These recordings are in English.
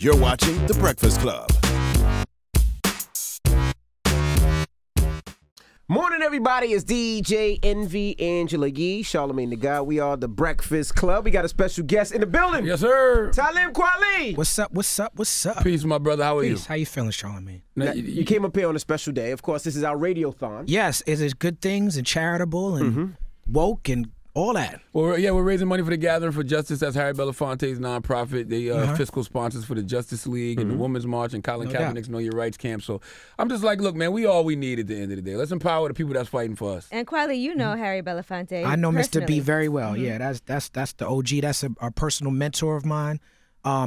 You're watching The Breakfast Club. Morning, everybody. It's DJ Envy, Angela Yee, Charlamagne the God. We are The Breakfast Club. We got a special guest in the building. Yes, sir. Talib Kweli. What's up? What's up? What's up? Peace, my brother. How are you? How you feeling, Charlamagne? Now, you came up here on a special day. Of course, this is our radiothon. Yes, it is good things and charitable and woke and all that. Well, yeah, we're raising money for the Gathering for Justice. That's Harry Belafonte's nonprofit. They fiscal sponsors for the Justice League and the Women's March and Colin Kaepernick's Know Your Rights camp. So I'm just like, look, man, we all we need at the end of the day. Let's empower the people that's fighting for us. And Kweli, you know Harry Belafonte. I know personally. Mr. B very well. Yeah, that's the OG. That's a personal mentor of mine.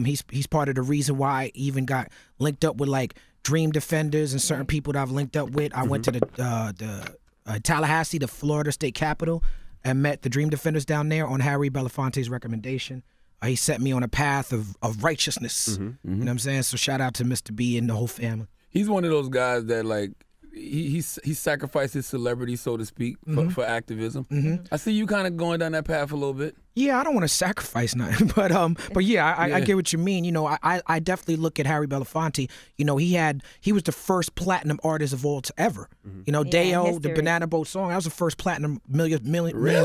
He's part of the reason why I even got linked up with like Dream Defenders and certain people that I've linked up with. I went to the Tallahassee, the Florida State Capitol, and met the Dream Defenders down there on Harry Belafonte's recommendation. He set me on a path of righteousness. You know what I'm saying? So shout out to Mr. B and the whole family. He's one of those guys that like he sacrificed his celebrity, so to speak, for activism. I see you kind of going down that path a little bit. Yeah, I don't want to sacrifice nothing, but yeah, I get what you mean. You know, I definitely look at Harry Belafonte. You know, he was the first platinum artist of all ever. You know, Deo, the Banana Boat song, that was the first platinum million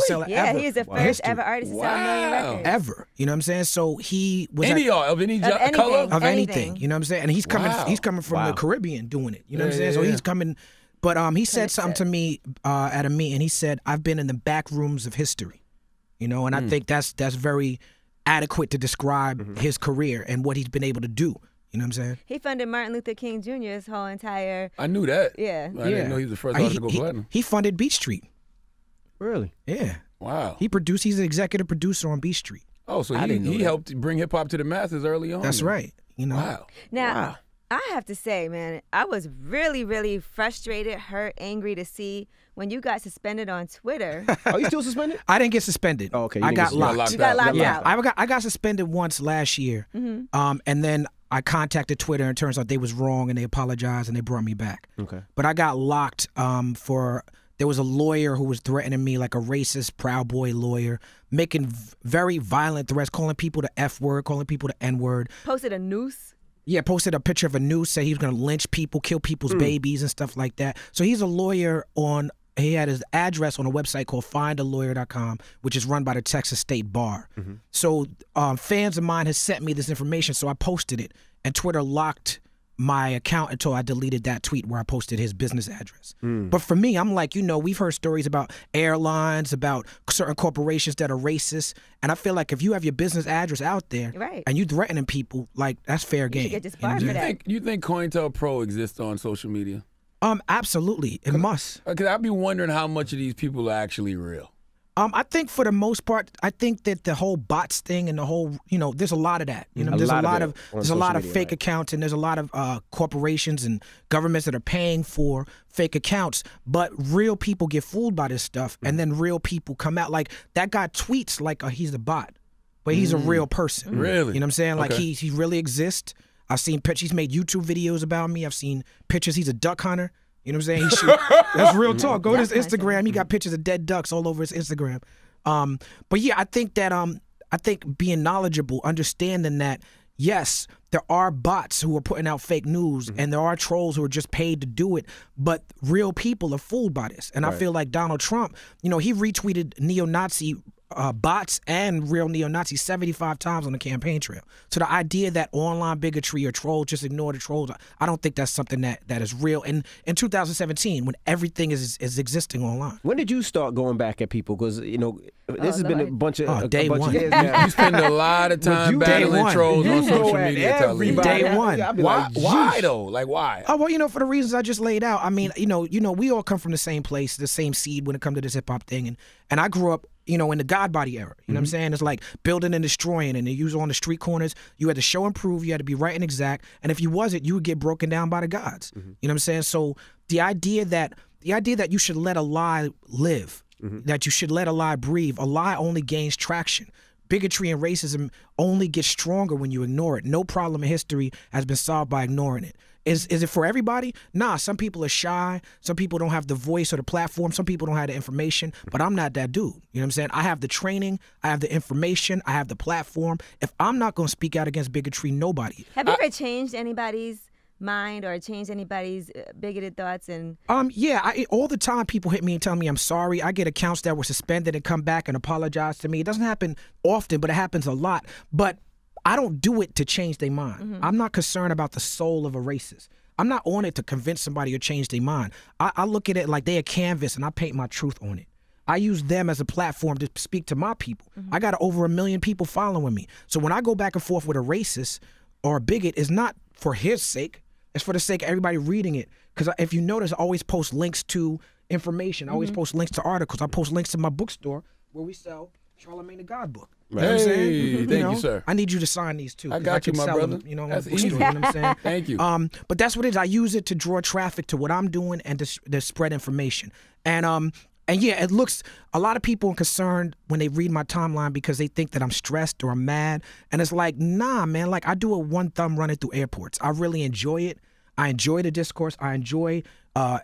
seller ever. Yeah, he is the first ever artist to sell a million records. Ever. You know what I'm saying? So he was of any color of anything. You know what I'm saying? And he's coming from the Caribbean doing it. You know what I'm saying? So he's coming. But he said something to me at a meeting. He said, "I've been in the back rooms of history." You know, and I think that's very adequate to describe his career and what he's been able to do. You know what I'm saying? He funded Martin Luther King Jr.'s whole entire... I knew that. Yeah. I didn't know he was the first artist to go platinum. He funded Beat Street. Really? Yeah. Wow. He's an executive producer on Beat Street. Oh, so he helped bring hip-hop to the masses early on. That's right. You know? Wow. Now, I have to say, man, I was really, really frustrated, hurt, angry to see when you got suspended on Twitter. Are you still suspended? I didn't get suspended. Oh, okay. I got locked. You got locked out. I got suspended once last year. And then I contacted Twitter, and it turns out they was wrong, and they apologized, and they brought me back. Okay. But I got locked there was a lawyer who was threatening me, like a racist Proud Boy lawyer, making very violent threats, calling people the F word, calling people the N word. Posted a noose. Yeah, posted a picture of a noose, said he was going to lynch people, kill people's babies and stuff like that. So he's a lawyer he had his address on a website called findalawyer.com, which is run by the Texas State Bar. So fans of mine has sent me this information, so I posted it, and Twitter locked my account until I deleted that tweet where I posted his business address. But for me, I'm like, we've heard stories about airlines, about certain corporations that are racist, and I feel like if you have your business address out there and you threatening people, like, that's fair game. You should get disbarred for that. You think COINTELPRO exists on social media? Absolutely. It must. Because I'd be wondering how much of these people are actually real. I think for the most part, I think that the whole bots thing and the whole, there's a lot of that. There's a lot of fake accounts, and there's a lot of corporations and governments that are paying for fake accounts. But real people get fooled by this stuff, and then real people come out. Like, that guy tweets like he's a bot, but he's a real person. Really? You know what I'm saying? Like, Okay. he really exists. I've seen pictures. He's made YouTube videos about me. I've seen pictures. He's a duck hunter. You know what I'm saying? That's real talk. Go to his Instagram. He got pictures of dead ducks all over his Instagram. But yeah, I think that being knowledgeable, understanding that, yes, there are bots who are putting out fake news, and there are trolls who are just paid to do it, but real people are fooled by this. And I feel like Donald Trump, he retweeted neo-Nazi bots and real neo-Nazis 75 times on the campaign trail. So the idea that online bigotry or trolls, just ignore the trolls, I don't think that's something that is real. And in 2017, when everything is existing online. When did you start going back at people? Because, this has been a bunch of day one. years now. You spend a lot of time battling trolls on social media. Day one. Why though? Like, why? Oh, well, for the reasons I just laid out. I mean, we all come from the same place, the same seed when it comes to this hip hop thing. And I grew up, in the God body era. You know what I'm saying? It's like building and destroying, and you was on the street corners. You had to show and prove. You had to be right and exact. And if you wasn't, you would get broken down by the gods. You know what I'm saying? So the idea that you should let a lie live, that you should let a lie breathe, a lie only gains traction. bigotry and racism only gets stronger when you ignore it. No problem in history has been solved by ignoring it. Is it for everybody? Nah, some people are shy. Some people don't have the voice or the platform. Some people don't have the information, but I'm not that dude. You know what I'm saying? I have the training. I have the information. I have the platform. If I'm not going to speak out against bigotry, nobody. Have you ever changed anybody's mind or changed anybody's bigoted thoughts? And yeah, all the time people hit me and tell me I'm sorry. I get accounts that were suspended and come back and apologize to me. It doesn't happen often, but it happens a lot. But I don't do it to change their mind. I'm not concerned about the soul of a racist. I'm not on it to convince somebody or change their mind. I look at it like they're a canvas and I paint my truth on it. I use them as a platform to speak to my people. I got over 1 million people following me. So when I go back and forth with a racist or a bigot, it's not for his sake. It's for the sake of everybody reading it. Because if you notice, I always post links to information. I always post links to articles. I post links to my bookstore where we sell Charlemagne the God book. Right. You know what I'm saying? Thank you, sir. I need you to sign these too. I got you, my brother. Them, you know, that's easy. You know what I'm saying? Thank you. But that's what it is. I use it to draw traffic to what I'm doing and to spread information. And yeah, it looks, a lot of people are concerned when they read my timeline because they think that I'm stressed or I'm mad. And it's like, nah, man, like I do it one thumb running through airports. I really enjoy it. I enjoy the discourse. I enjoy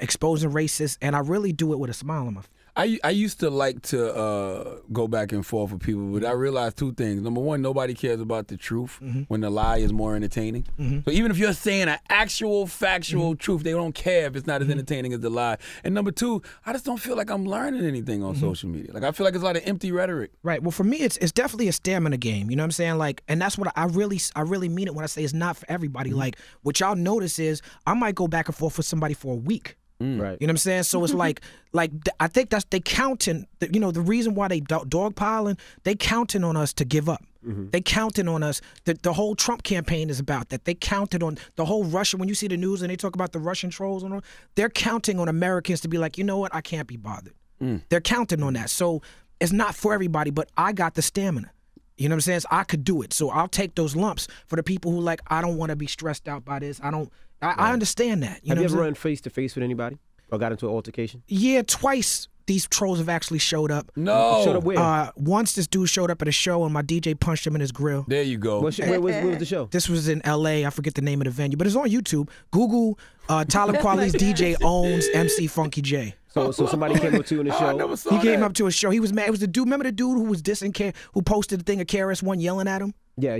exposing racists, and I really do it with a smile on my face. I used to like to go back and forth with people, but I realized two things. Number one, nobody cares about the truth when the lie is more entertaining. So even if you're saying an actual factual truth, they don't care if it's not as entertaining as the lie. And number two, I just don't feel like I'm learning anything on social media. Like I feel like it's a lot of empty rhetoric. Right. Well, for me, it's definitely a stamina game. You know what I'm saying? Like, and that's what I really mean it when I say it's not for everybody. Like, what y'all notice is I might go back and forth with somebody for a week. Right. You know what I'm saying? So it's like I think that's they counting. You know, the reason why they dogpiling, they counting on us to give up. They counting on us. The whole Trump campaign is about that. They counted on the whole Russian. When you see the news and they talk about the Russian trolls and all, they're counting on Americans to be like, you know what? I can't be bothered. They're counting on that. So it's not for everybody, but I got the stamina. You know what I'm saying? So I could do it. So I'll take those lumps for the people who like, I don't want to be stressed out by this. I understand that. Have you ever run face to face with anybody or got into an altercation? Yeah, twice these trolls have actually showed up. No. Showed up where? Once this dude showed up at a show and my DJ punched him in his grill. There you go. Where was the show? This was in L.A. I forget the name of the venue, but it's on YouTube. Google Talib Kweli's DJ owns MC Funky J. So somebody came up to you in the show. I never saw He came that. up to a show. He was mad. It was the dude. Remember the dude who was dissing, who posted the thing of KRS-One yelling at him? Yeah.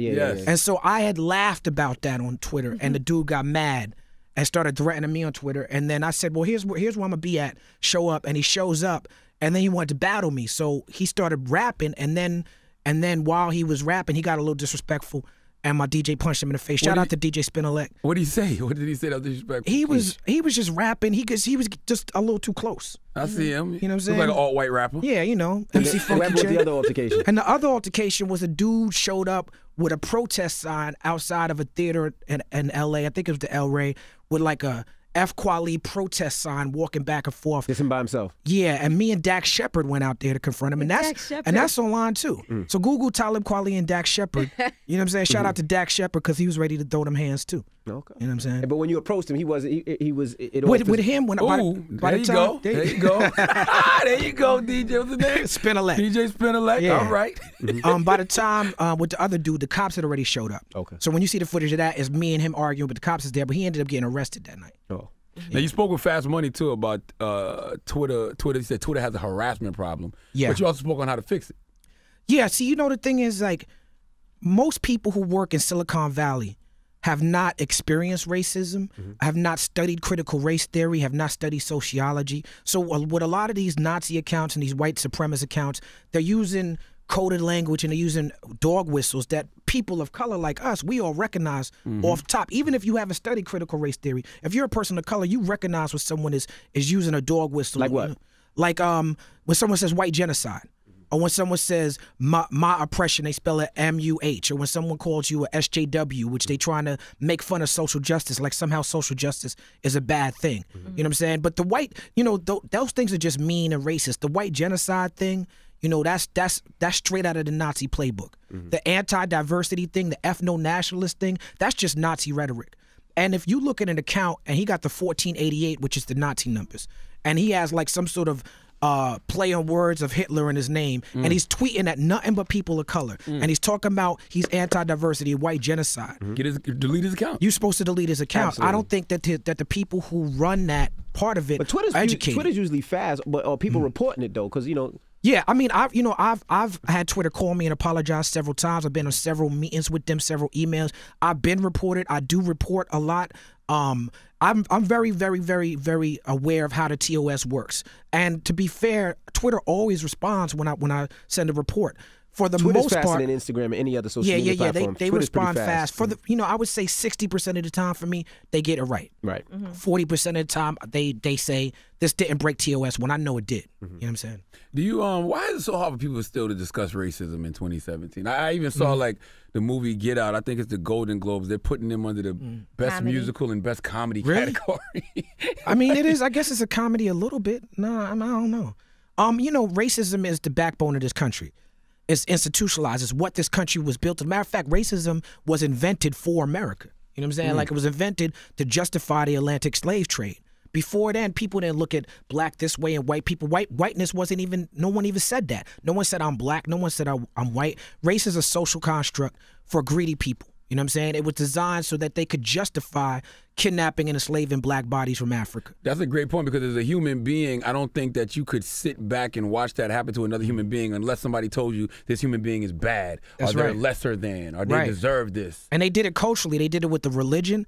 And so I had laughed about that on Twitter, and the dude got mad and started threatening me on Twitter. And then I said, well, here's where I'm going to be at. Show up. And he shows up, and then he wanted to battle me. So he started rapping, and then while he was rapping, he got a little disrespectful, and my DJ punched him in the face. Shout out to DJ Spinelec. What did he say? What did he say that was disrespectful? He was just rapping. He was just a little too close. I see him. You know what I'm saying? Looks like an alt-white rapper. Yeah, you know, MC Funky What was J. the other altercation? And the other altercation was a dude showed up with a protest sign outside of a theater in L.A. I think it was the El Rey, with like a F. Kweli protest sign walking back and forth. Just him by himself. Yeah, and me and Dax Shepard went out there to confront him, and that's online too. So Google Talib Kweli and Dax Shepard. You know what I'm saying? Shout out to Dax Shepard because he was ready to throw them hands too. Okay. You know what I'm saying? But when you approached him, he was. It With him, when by the time, There you go. There you go, DJ. What's the name? Spinelec. DJ Spinelec. Yeah. All right. By the time with the other dude, the cops had already showed up. Okay. So when you see the footage of that, it's me and him arguing, but the cops is there. But he ended up getting arrested that night. Oh. Now you spoke with Fast Money too about Twitter. You said Twitter has a harassment problem. Yeah. But you also spoke on how to fix it. Yeah. See, you know the thing is, like, most people who work in Silicon Valley have not experienced racism, have not studied critical race theory, have not studied sociology. So with a lot of these Nazi accounts and these white supremacist accounts, they're using coded language and they're using dog whistles that people of color like us, we all recognize off top. Even if you haven't studied critical race theory, if you're a person of color, you recognize when someone is using a dog whistle. Like what? Like when someone says white genocide. Or when someone says my oppression, they spell it MUH. Or when someone calls you a SJW, which they trying to make fun of social justice, like somehow social justice is a bad thing. You know what I'm saying? But the white, you know, those things are just mean and racist. The white genocide thing, you know, that's straight out of the Nazi playbook. The anti-diversity thing, the ethno-nationalist thing, that's just Nazi rhetoric. And if you look at an account and he got the 1488, which is the Nazi numbers, and he has like some sort of play on words of Hitler in his name, and he's tweeting at nothing but people of color, and he's talking about he's anti-diversity, white genocide. Delete his account. You're supposed to delete his account. Absolutely. I don't think that the people who run that part of it But Twitter's educated. Twitter's usually fast, but people reporting it though, because Yeah, I mean, I've had Twitter call me and apologize several times. I've been on several meetings with them, several emails. I've been reported. I do report a lot. I'm very, very, very, very aware of how the TOS works. And to be fair, Twitter always responds when I send a report. For the Twitter's most faster part, than Instagram and any other social media platform. They respond fast. For the, I would say 60% of the time for me, they get it right. Right. 40% of the time, they say this didn't break TOS when I know it did. You know what I'm saying? Do you why is it so hard for people still to discuss racism in 2017? I even saw like the movie Get Out. I think it's the Golden Globes. They're putting them under the best Comedy. musical and best comedy Really? category. I mean, it is. I guess it's a comedy a little bit. No, I don't know. Racism is the backbone of this country. It's institutionalized. It's what this country was built. As a matter of fact, racism was invented for America. You know what I'm saying? Like it was invented to justify the Atlantic slave trade. Before then, people didn't look at black this way and white people. Whiteness wasn't even, no one even said that. No one said I'm black. No one said I'm white. Race is a social construct for greedy people. You know what I'm saying? It was designed so that they could justify kidnapping and enslaving black bodies from Africa. That's a great point, because as a human being, I don't think that you could sit back and watch that happen to another human being unless somebody told you this human being is bad, or they're lesser than, or they deserve this. And they did it culturally. They did it with the religion.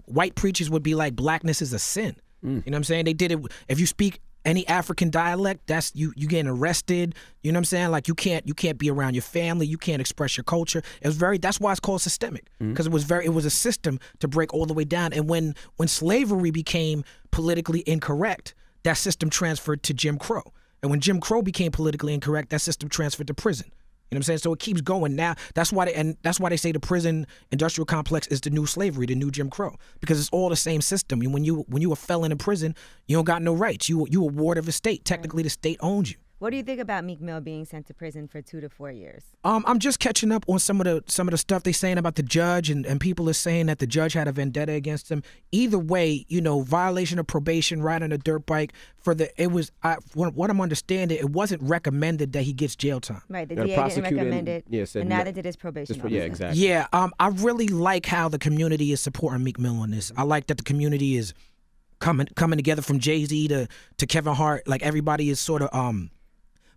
White preachers would be like, blackness is a sin. You know what I'm saying? They did it. If you speak any African dialect, that's you getting arrested. You know what I'm saying? Like you can't be around your family. You can't express your culture. That's why it's called systemic, because it was a system to break all the way down. And when slavery became politically incorrect, that system transferred to Jim Crow. And when Jim Crow became politically incorrect, that system transferred to prison. You know what I'm saying? So it keeps going now. That's why they say the prison industrial complex is the new slavery, the new Jim Crow, because it's all the same system. When you a felon in prison, you don't got no rights. You a ward of a state. Technically, the state owns you. What do you think about Meek Mill being sent to prison for 2 to 4 years? I'm just catching up on some of the stuff they're saying about the judge, and people are saying that the judge had a vendetta against him. Either way, violation of probation, riding a dirt bike. What I'm understanding, it wasn't recommended that he gets jail time. Right, the DA didn't recommend it, and neither did his probation officer. Yeah, exactly. Yeah, I really like how the community is supporting Meek Mill on this. I like that the community is coming together, from Jay-Z to Kevin Hart. Like everybody is sort of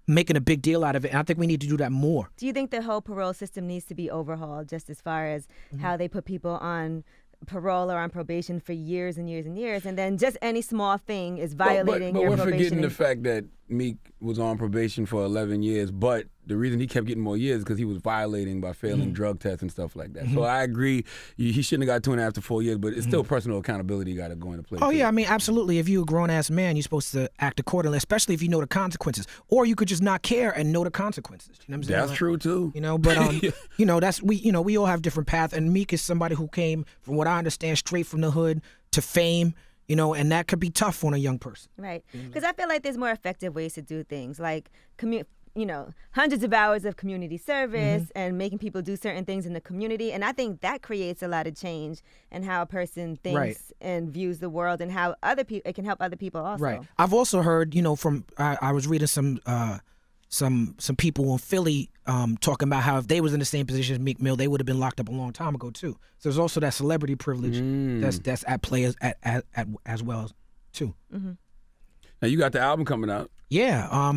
making a big deal out of it, and I think we need to do that more. Do you think the whole parole system needs to be overhauled, just as far as how they put people on parole or on probation for years and years and years, and then just any small thing is violating your probation? But we're forgetting the fact that Meek was on probation for 11 years, but the reason he kept getting more years is because he was violating by failing drug tests and stuff like that. So I agree, he shouldn't have got 2.5 to 4 years, but it's still personal accountability got to go into play. Oh, yeah, I mean, absolutely. If you're a grown-ass man, you're supposed to act accordingly, especially if you know the consequences. Or you could just not care and know the consequences. You know what I'm saying? That's true, too. But, we all have different paths, and Meek is somebody who came, from what I understand, straight from the hood to fame. And that could be tough on a young person. Right. Because I feel like there's more effective ways to do things, like hundreds of hours of community service and making people do certain things in the community. And I think that creates a lot of change in how a person thinks and views the world, and how it can help other people also. Right. I've also heard, I was reading some people in Philly talking about how if they was in the same position as Meek Mill, they would have been locked up a long time ago too. So there's also that celebrity privilege that's at play as well too. Now you got the album coming out. Yeah,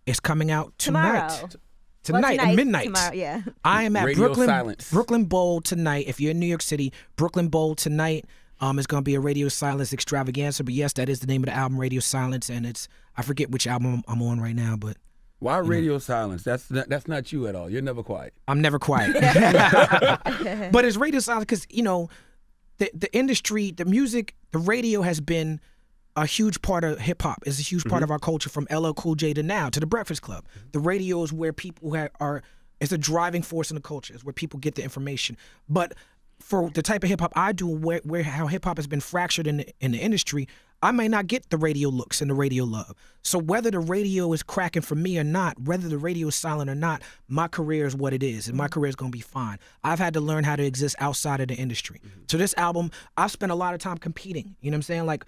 it's coming out tonight. Tonight at midnight. Tomorrow, yeah. I am at Radio Silence. Brooklyn Bowl tonight. If you're in New York City, Brooklyn Bowl tonight. It's going to be a Radio Silence extravaganza. But yes, that is the name of the album, Radio Silence, and I forget which album I'm on right now, but. Why Radio Silence? That's not you at all. You're never quiet. I'm never quiet. But it's Radio Silence because, the industry, the music, the radio has been a huge part of hip-hop. It's a huge part of our culture, from LL Cool J to now, to the Breakfast Club. The radio is where people it's a driving force in the culture. It's where people get the information. But for the type of hip-hop I do, how hip-hop has been fractured in the industry, I may not get the radio looks and the radio love. So whether the radio is cracking for me or not, whether the radio is silent or not, my career is what it is, and my career is going to be fine. I've had to learn how to exist outside of the industry. So this album, I've spent a lot of time competing. You know what I'm saying? Like,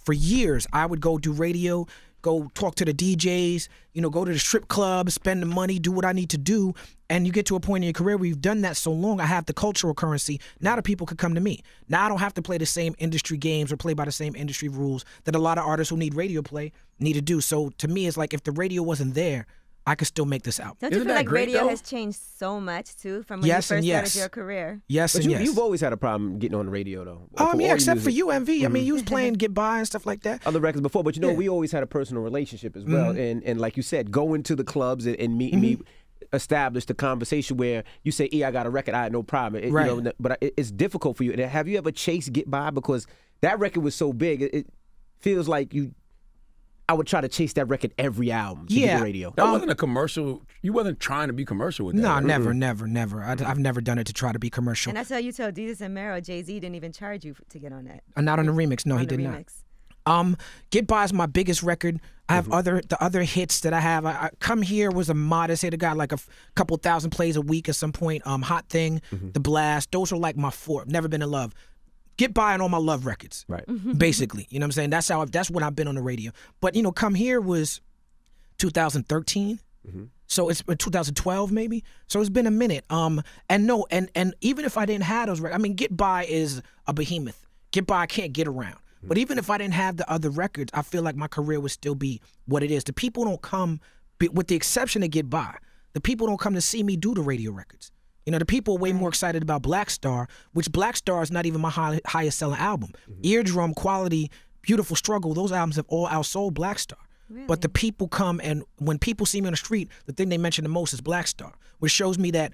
for years, I would go do radio, go talk to the DJs, go to the strip club, spend the money, do what I need to do. And you get to a point in your career where you've done that so long, I have the cultural currency. Now the people could come to me. Now I don't have to play the same industry games or play by the same industry rules that a lot of artists who need radio play need to do. So to me, it's like if the radio wasn't there, I could still make this album. Don't you feel like radio has changed so much, too, from when you first started your career? Yes, but and yes. You've always had a problem getting on the radio, though. Yeah, except for you, MV. I mean, you was playing Get By and stuff like that. Other records before, but we always had a personal relationship as well. And like you said, going to the clubs and meeting me established a conversation where you say, I got a record, I had no problem. Right. But it's difficult for you. And have you ever chased Get By? Because that record was so big, it feels like I would try to chase that record every album to get the radio. That wasn't a commercial. You wasn't trying to be commercial with that. No, right? never. I've never done it to try to be commercial. And I saw you tell Jesus and Mero, Jay-Z didn't even charge you to get on that. Not on the remix. No, he did not. Get By is my biggest record. I have the other hits that I have. I Come Here was a modest hit. It got like a couple thousand plays a week at some point. Hot Thing, The Blast. Those are like my four. Never Been in Love. Get By on all my love records, right? Basically, you know what I'm saying. That's when I've been on the radio. But Come Here was 2013, so it's 2012 maybe. So it's been a minute. And even if I didn't have those records, I mean, Get By is a behemoth. Get By I can't get around. But even if I didn't have the other records, I feel like my career would still be what it is. The people don't come, with the exception of Get By, the people don't come to see me do the radio records. The people are way more excited about Black Star, which Black Star is not even my highest selling album. Eardrum, Quality, Beautiful Struggle, those albums have all outsold Black Star. Really? But the people come, and when people see me on the street, the thing they mention the most is Black Star, which shows me that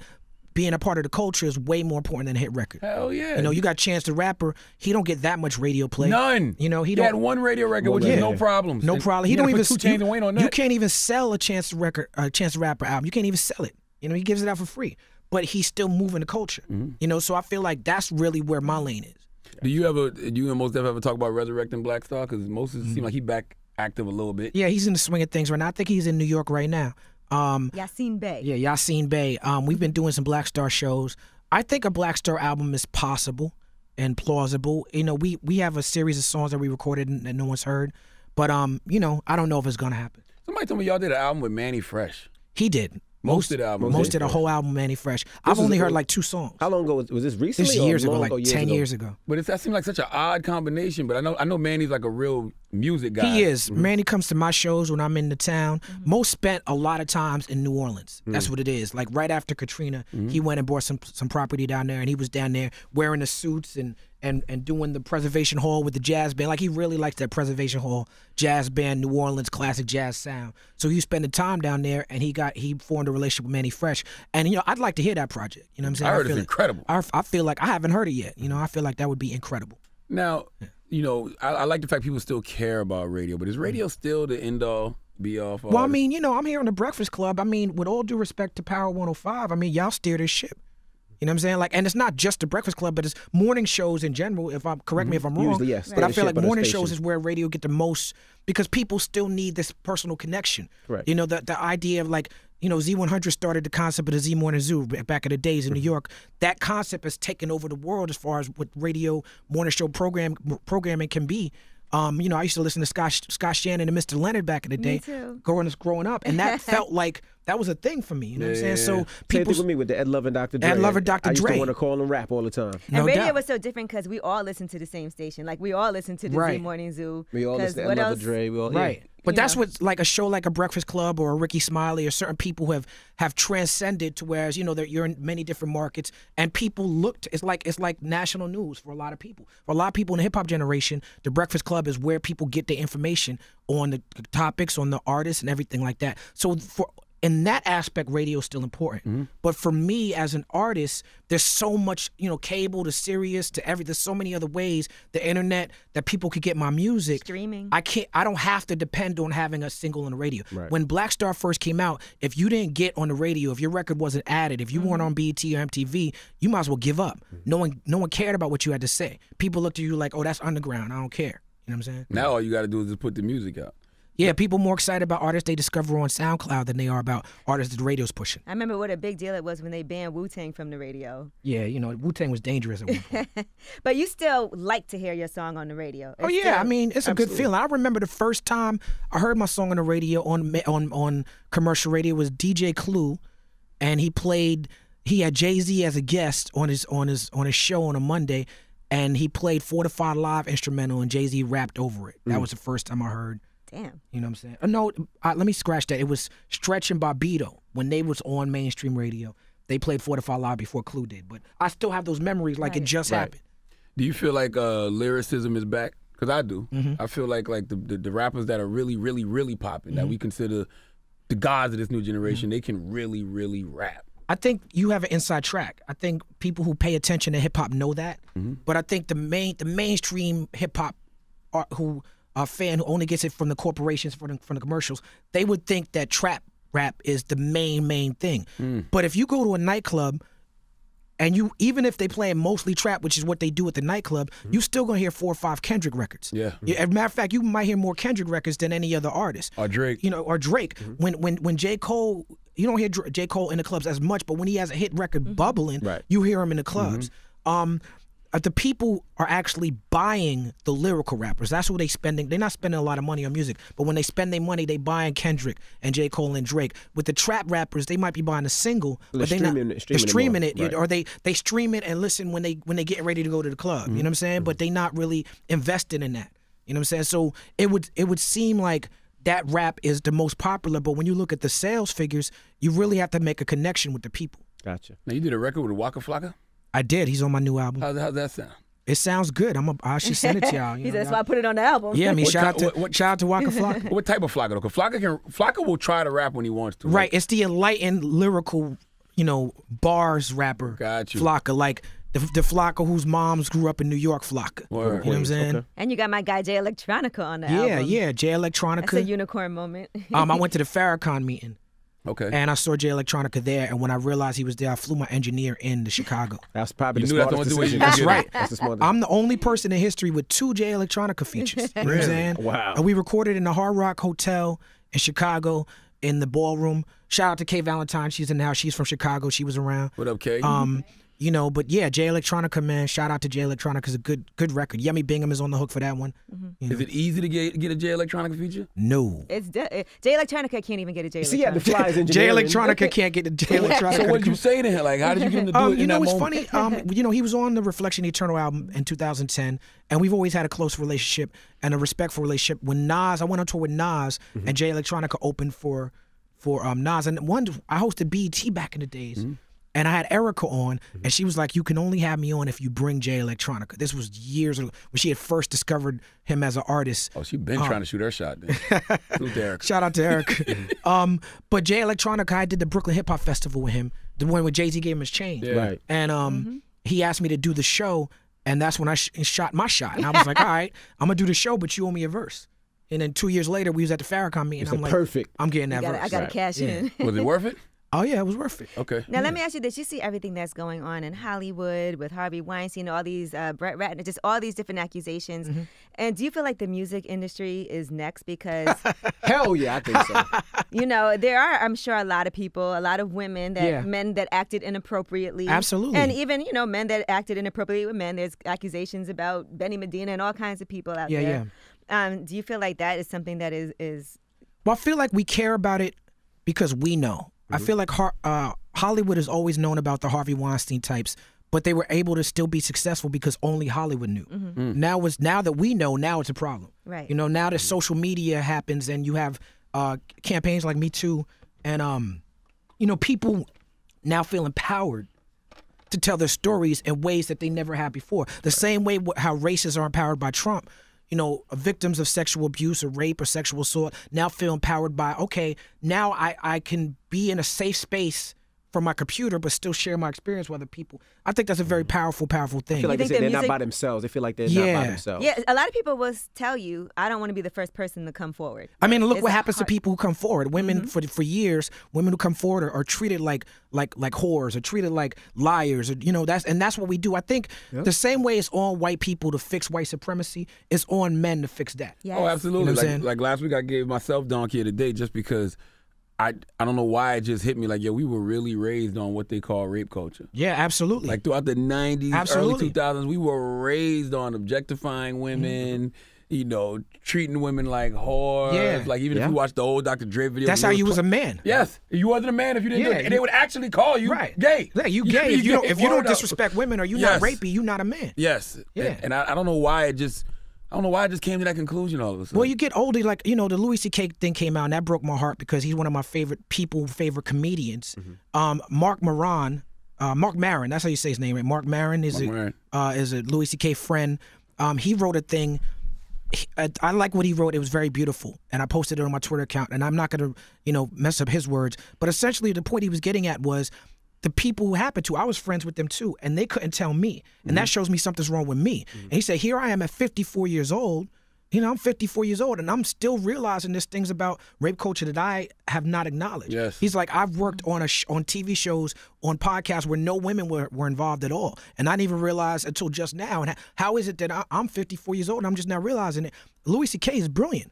being a part of the culture is way more important than a hit record. Hell yeah. You got Chance the Rapper, he don't get that much radio play. None. He had one radio record, which is no problems. No problem. He don't even 2 Chainz and Wayne on that. You can't even sell a Chance the Rapper album. You can't even sell it. He gives it out for free. But he's still moving the culture, so I feel like that's really where my lane is. Do you and Mos Def ever talk about resurrecting Black Star? Because Moses seem like he back active a little bit. Yeah, he's in the swing of things right now. I think he's in New York right now. Yasin Bey. Yeah, Yasin Bey. We've been doing some Black Star shows. I think a Black Star album is possible and plausible. We have a series of songs that we recorded and no one's heard. But, I don't know if it's going to happen. Somebody told me y'all did an album with Manny Fresh. He did. Most of the album. Most of the whole album, Manny Fresh. I've only heard like 2 songs. How long ago was this? Recently? This years ago, like 10 years ago. But that seems like such an odd combination. But I know Manny's like a real music guy. He is. Manny comes to my shows when I'm in the town. Most spent a lot of times in New Orleans. That's what it is. Like right after Katrina, he went and bought some property down there, and he was down there wearing the suits and doing the Preservation Hall with the jazz band. Like he really likes that Preservation Hall jazz band, New Orleans classic jazz sound. So he spent the time down there, and he formed a relationship with Manny Fresh. And I'd like to hear that project. You know what I'm saying? I heard it's incredible. I feel like I haven't heard it yet. I feel like that would be incredible. Now, I like the fact people still care about radio, but is radio still the end all? Be all for well, I mean, I'm here on the Breakfast Club. I mean, with all due respect to Power 105, I mean, y'all steer this ship. You know what I'm saying? And it's not just the Breakfast Club, but it's morning shows in general. Correct me if I'm wrong. Usually, yes. But I feel like morning shows is where radio get the most because people still need this personal connection. Right. The idea of Z100 started the concept of the Z Morning Zoo back in the days in New York. That concept has taken over the world as far as what radio morning show programming can be. I used to listen to Scott Shannon and Mr. Leonard back in the day. Me too. Growing up, and that felt like that was a thing for me. You know what I'm saying? So people with me with the Ed Lover and Dr. Dre. Ed Lover, Dr. I used Dre. to want to call and rap all the time. And radio was so different because we all listened to the same station. Like we all listened to the Z Morning Zoo. We all listened to Ed Lover, Dre. Right. But that's what like a show like a Breakfast Club or a Ricky Smiley or certain people have transcended to whereas you're in many different markets and people looked. It's like national news for a lot of people. For a lot of people in the hip hop generation, the Breakfast Club is where people get their information on the topics, on the artists, and everything like that. So in that aspect, radio is still important. But for me as an artist, there's so much, cable to Sirius to there's so many other ways, the internet, that people could get my music. Streaming. I don't have to depend on having a single on the radio. Right. When Black Star first came out, if you didn't get on the radio, if your record wasn't added, if you weren't on BET or MTV, you might as well give up. No one cared about what you had to say. People looked at you like, oh, that's underground. I don't care. You know what I'm saying? Now all you got to do is just put the music out. Yeah, people more excited about artists they discover on SoundCloud than they are about artists that the radio's pushing. I remember what a big deal it was when they banned Wu-Tang from the radio. Yeah, you know, Wu-Tang was dangerous at one point. But you still like to hear your song on the radio. Oh yeah, I mean, it's a good feeling. I remember the first time I heard my song on the radio on commercial radio was DJ Clue, and he had Jay-Z as a guest on his show on a Monday, and he played Fortified Live instrumental, and Jay-Z rapped over it. That was the first time I heard. Damn. You know what I'm saying? No, let me scratch that. It was Stretch and Barbito when they was on mainstream radio. They played Fortified Live before Clue did, but I still have those memories like it just happened. Do you feel like lyricism is back? Because I do. I feel like the rappers that are really, really, really popping, that we consider the gods of this new generation, they can really, really rap. I think you have an inside track. I think people who pay attention to hip hop know that. But I think the mainstream hip hop fan who only gets it from the corporations, from the commercials, they would think that trap rap is the main thing. But if you go to a nightclub and even if they play mostly trap, which is what they do at the nightclub, you still gonna hear 4 or 5 Kendrick records. As a matter of fact, you might hear more Kendrick records than any other artist. Or Drake. You know, or Drake. When J. Cole, you don't hear J. Cole in the clubs as much, but when he has a hit record bubbling, you hear him in the clubs. The people are actually buying the lyrical rappers. That's what they spending. They're not spending a lot of money on music, but when they spend their money, they buying Kendrick and J. Cole and Drake. With the trap rappers, they might be buying a single, but they're streaming it, right. Or they stream it and listen when they get ready to go to the club. You know what I'm saying? But they not really investing in that. You know what I'm saying? So it would seem like that rap is the most popular, but when you look at the sales figures, you really have to make a connection with the people. Gotcha. Now you did a record with Waka Flocka? I did. He's on my new album. How's that sound? It sounds good. I should send it to y'all. He said, that's why I put it on the album. Yeah, I mean, shout out to Waka Flocka. What type of Flocka though? Because Flocka will try to rap when he wants to. Right. It's the enlightened lyrical, bars rapper. Got you. Flocka, like the Flocka whose moms grew up in New York. Flocka. You know what I'm saying? Okay. And you got my guy Jay Electronica on the album. Yeah, Jay Electronica. That's a unicorn moment. I went to the Farrakhan meeting. Okay. And I saw Jay Electronica there, and when I realized he was there, I flew my engineer into Chicago. That's probably the smartest decision. That's right. That's the smartest. I'm the only person in history with 2 Jay Electronica features. You know what I'm saying? Wow. And we recorded in the Hard Rock Hotel in Chicago in the ballroom. Shout out to Kay Valentine. She's in the house. She's from Chicago. She was around. What up, Kay? But yeah, Jay Electronica, man. Shout out to Jay Electronica. It's a good record. Yummy Bingham is on the hook for that one. Is it easy to get a Jay Electronica feature? No. Jay Electronica can't even get a Jay Electronica. See, he had the flies in Jay Electronica can't get the Jay Electronica. So what did you say to him? Like, how did you get him to do it in that it's moment? funny. He was on the Reflection Eternal album in 2010, and we've always had a close relationship and a respectful relationship. When I went on tour with Nas, and Jay Electronica opened for Nas, and I hosted BET back in the days. And I had Erica on, and she was like, you can only have me on if you bring Jay Electronica. This was years ago when she had first discovered him as an artist. Oh, she been trying to shoot her shot then. Salute to Erica. Shout out to Erica. But Jay Electronica, I did the Brooklyn Hip Hop Festival with him, the one where Jay-Z gave him his chain. Yeah. Right. And he asked me to do the show, and that's when I shot my shot. And I was like, all right, I'm going to do the show, but you owe me a verse. And then 2 years later, we was at the Farrakhan meeting. I'm like, perfect. I'm getting that verse. I got to cash in. Was it worth it? Oh, yeah, it was worth it. Okay. Now, let me ask you this. You see everything that's going on in Hollywood with Harvey Weinstein, all these Brett Ratner, just all these different accusations. And do you feel like the music industry is next? Because, Hell yeah, I think so. there are, I'm sure, a lot of people, a lot of women, men that acted inappropriately. Absolutely. And even, men that acted inappropriately with men. There's accusations about Benny Medina and all kinds of people out there. Do you feel like that is something that is... Well, I feel like we care about it because we know. I feel like Hollywood has always known about the Harvey Weinstein types, but they were able to still be successful because only Hollywood knew. Now that we know, now it's a problem. Right. Now that social media happens and you have campaigns like Me Too, and people now feel empowered to tell their stories in ways that they never had before. The same way how racists are empowered by Trump. Victims of sexual abuse or rape or sexual assault now feel empowered by, okay, now I can be in a safe space from my computer, but still share my experience with other people. I think that's a very powerful thing. I feel like they're not by themselves. They feel like they're not by themselves. Yeah, a lot of people will tell you, I don't want to be the first person to come forward. I mean, look what happens to people who come forward. Women, for years, women who come forward are treated like whores, or treated like liars, or, that's what we do. I think the same way it's on white people to fix white supremacy, it's on men to fix that. Yes. Oh, absolutely. You know what I'm saying? Like last week, I gave myself donkey of the day just because I don't know why it just hit me like, yo, we were really raised on what they call rape culture. Yeah, absolutely. Like throughout the 90s, early 2000s, we were raised on objectifying women, treating women like whores. Yeah. Like even if you watch the old Dr. Dre video. That's how you was a man. Yes. You wasn't a man if you didn't do it. And they would actually call you gay. Yeah, you gay. If you don't disrespect women or you not rapey, you not a man. Yes. Yeah. And I don't know why it just... I don't know why I just came to that conclusion all of a sudden. Well, you get older, like, the Louis C.K. thing came out, and that broke my heart because he's one of my favorite comedians. Mark Maron, that's how you say his name, right? Mark Maron is a Louis C.K. friend. He wrote a thing. I like what he wrote. It was very beautiful, and I posted it on my Twitter account, and I'm not going to, mess up his words. But essentially, the point he was getting at was the people who happened to, I was friends with them too, and they couldn't tell me. And that shows me something's wrong with me. And he said, here I am at 54 years old. I'm 54 years old, and I'm still realizing there's things about rape culture that I have not acknowledged. Yes. He's like, I've worked on TV shows, on podcasts where no women were involved at all. And I didn't even realize until just now. And how is it that I'm 54 years old and I'm just now realizing it? Louis C.K. is brilliant.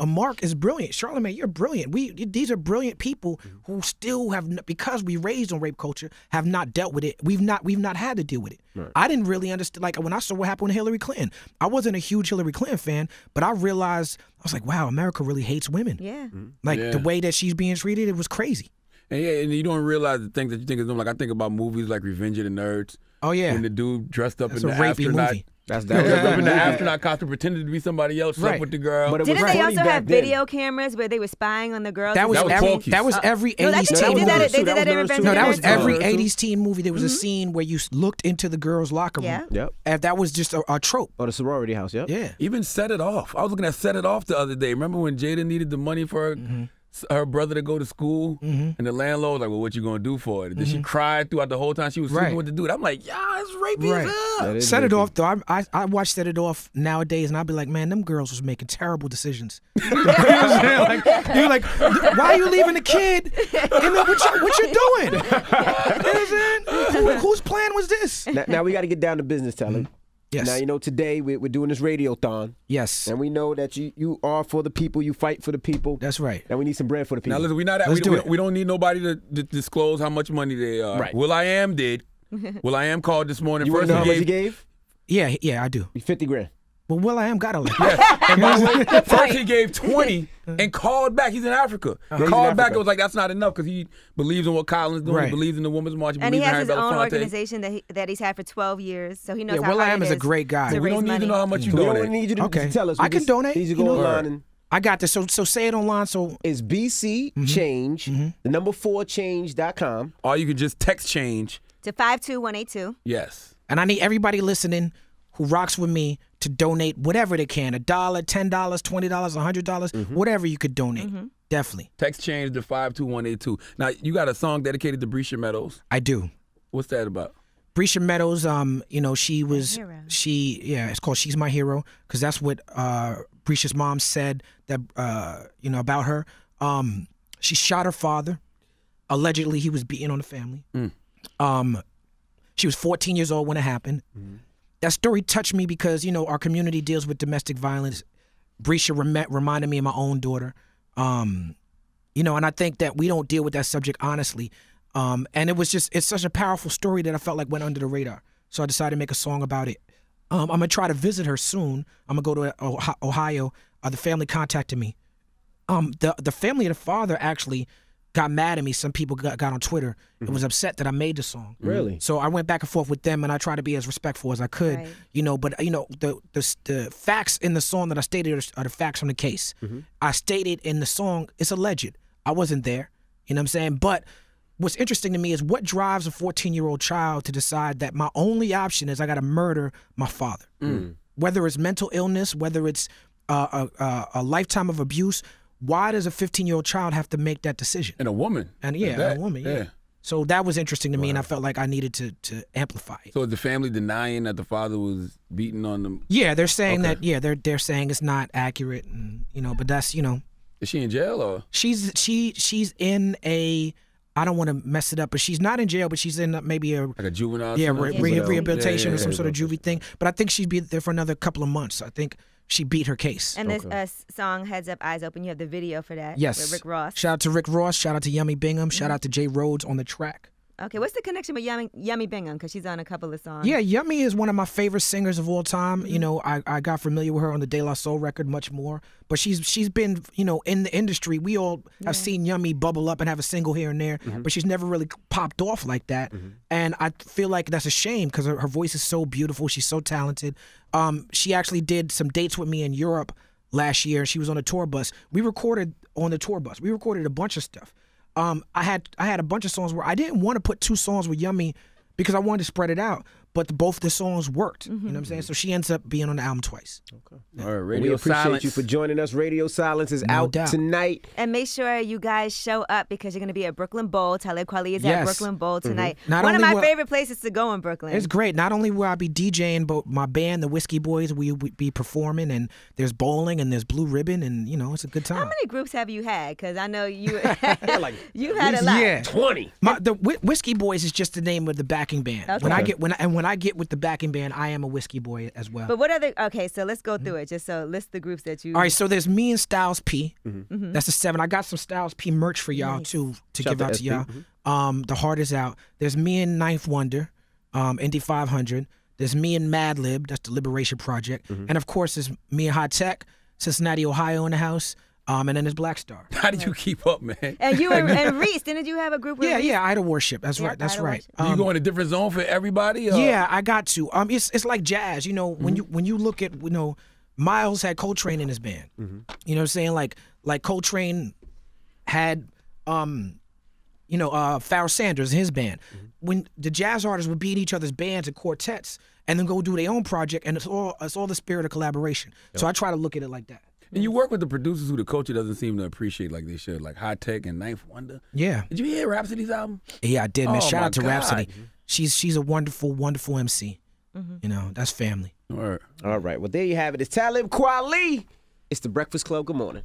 Mark is brilliant. Charlamagne, you're brilliant. These are brilliant people who still have, because we raised on rape culture, have not dealt with it. We've not had to deal with it. Right. I didn't really understand. Like when I saw what happened with Hillary Clinton, I wasn't a huge Hillary Clinton fan, but I realized, I was like, wow, America really hates women. Yeah. The way that she's being treated, it was crazy. And and you don't realize the things that you think is dumb. Like I think about movies like Revenge of the Nerds. Oh yeah. When the dude dressed up That's in a the rapey astronaut. movie. Dressed up in the astronaut costume, pretended to be somebody else, slept with the girl. But Didn't they also have video cameras where they were spying on the girls? That was every 80s teen movie. They did that in Revenge of the No, that was Nerds. every 80s teen movie. There was a scene where you looked into the girls' locker room. Yeah. Yep. And that was just a trope. Or the sorority house, yep. Yeah. Even Set It Off. I was looking at Set It Off the other day. Remember when Jada needed the money for her brother to go to school? And the landlord was like, well, what you going to do for it? Did she cry throughout the whole time she was sleeping with the dude? I'm like, yeah, it's rapey as hell. Set It Off, though. I watch Set It Off nowadays, and I'll be like, man, them girls was making terrible decisions. You're like, why are you leaving the kid? What you doing? You know what I'm saying? Whose plan was this? Now we got to get down to business, Talib. Yes. Now, today we're doing this radiothon. Yes. And we know that you are for the people, you fight for the people. That's right. And we need some bread for the people. Now, listen, we don't need nobody to disclose how much money they are. Right. Will.i.am did. Will.i.am called this morning. You want to know how much he gave? Yeah, I do. 50 grand. Well, Will.i.am got a lot. And first he gave 20 and called back. He's in Africa. Called back. It was like, that's not enough because he believes in what Colin's doing. Right. He believes in the Women's March. And he has his own organization that he's had for 12 years, so he knows how Will.i.am hard it is a great guy. to We raise don't need money. to know how much you We donate. don't need you to tell us. I can donate. Need to go online and... I got this. So say it online. So It's BC Change, the number 4 change.com. Or you can just text change. To 52182. Yes. And I need everybody listening who rocks with me to donate whatever they can. $1, $10, $20, $100, whatever you could donate. Definitely. Text change to 52182. Now, you got a song dedicated to Brescia Meadows. I do. What's that about? Brescia Meadows, she was, hero. it's called She's My Hero, because that's what Brescia's mom said that, about her. She shot her father. Allegedly, he was beating on the family. She was 14 years old when it happened. That story touched me because, our community deals with domestic violence. Brescia reminded me of my own daughter. And I think that we don't deal with that subject honestly. And it's such a powerful story that I felt like went under the radar. So I decided to make a song about it. I'm going to try to visit her soon. I'm going to go to Ohio. The family contacted me. The family of the father actually got mad at me. Some people got on Twitter and was upset that I made the song. Really? So I went back and forth with them, and I tried to be as respectful as I could. Right. But the facts in the song that I stated are the facts from the case. I stated in the song, it's alleged. I wasn't there. You know what I'm saying? But what's interesting to me is what drives a 14-year-old child to decide that my only option is I got to murder my father. Whether it's mental illness, whether it's a lifetime of abuse, why does a 15-year-old child have to make that decision? And a woman. And a woman, yeah. So that was interesting to me, and I felt like I needed to amplify it. So is the family denying that the father was beating on them? Yeah, they're saying that. Yeah, they're saying it's not accurate, and but that's Is she in jail or? She's in a. I don't want to mess it up, but she's not in jail, but she's in maybe a juvenile. Rehabilitation or some sort of juvie thing. But I think she'd be there for another couple of months. I think she beat her case. And this song Heads Up, Eyes Open, you have the video for that. Yes. With Rick Ross. Shout out to Rick Ross. Shout out to Yummy Bingham. Shout out to Jay Rhodes on the track. Okay, what's the connection with Yummy Bingham? Because she's on a couple of songs. Yeah, Yummy is one of my favorite singers of all time. I got familiar with her on the De La Soul record much more. But she's been, in the industry. We all have seen Yummy bubble up and have a single here and there, but she's never really popped off like that. And I feel like that's a shame because her voice is so beautiful. She's so talented. She actually did some dates with me in Europe last year. She was on a tour bus. We recorded on the tour bus. We recorded a bunch of stuff. I had a bunch of songs where I didn't want to put 2 songs with Yummy because I wanted to spread it out, but both the songs worked. You know what I'm saying? So she ends up being on the album twice. Okay. All right, Radio we appreciate Silence. you for joining us. Radio Silence is out tonight. And make sure you guys show up because you're going to be at Brooklyn Bowl. Talib Kweli is at Brooklyn Bowl tonight. One of my favorite places to go in Brooklyn. It's great. Not only will I be DJing, but my band, the Whiskey Boys, will be performing, and there's bowling, and there's Blue Ribbon, and, it's a good time. How many groups have you had? Because I know you you've had a lot. Yeah. 20. The Whiskey Boys is just the name of the backing band. Okay. When I get with the backing band, I am a Whiskey Boy as well. But what other? Okay, so let's go through it. Just so list the groups that you. All right, so there's me and Styles P. That's the 7. I got some Styles P merch for y'all too to give out to y'all. The Heart Is Out. There's me and Ninth Wonder, Indy 500. There's me and Madlib. That's the Liberation Project. And of course, there's me and High Tech, Cincinnati, Ohio in the house. And then there's Black Star. How did you keep up, man? And you and Reese, didn't you have a group with Reese? Yeah, Idol Worship. That's right. That's right. You go in a different zone for everybody? Or? Yeah, I got to. It's like jazz. When you look at Miles had Coltrane in his band. You know what I'm saying? Like Coltrane had Pharoah Sanders in his band. When the jazz artists would be in each other's bands and quartets and then go do their own project, and it's all the spirit of collaboration. So I try to look at it like that. And you work with the producers who the culture doesn't seem to appreciate like they should, like High Tech and Ninth Wonder. Yeah. Did you hear Rhapsody's album? Yeah, I did, man. Shout out to God. Rhapsody. She's a wonderful, wonderful MC. That's family. All right. Well, there you have it. It's Talib Kweli. It's the Breakfast Club. Good morning.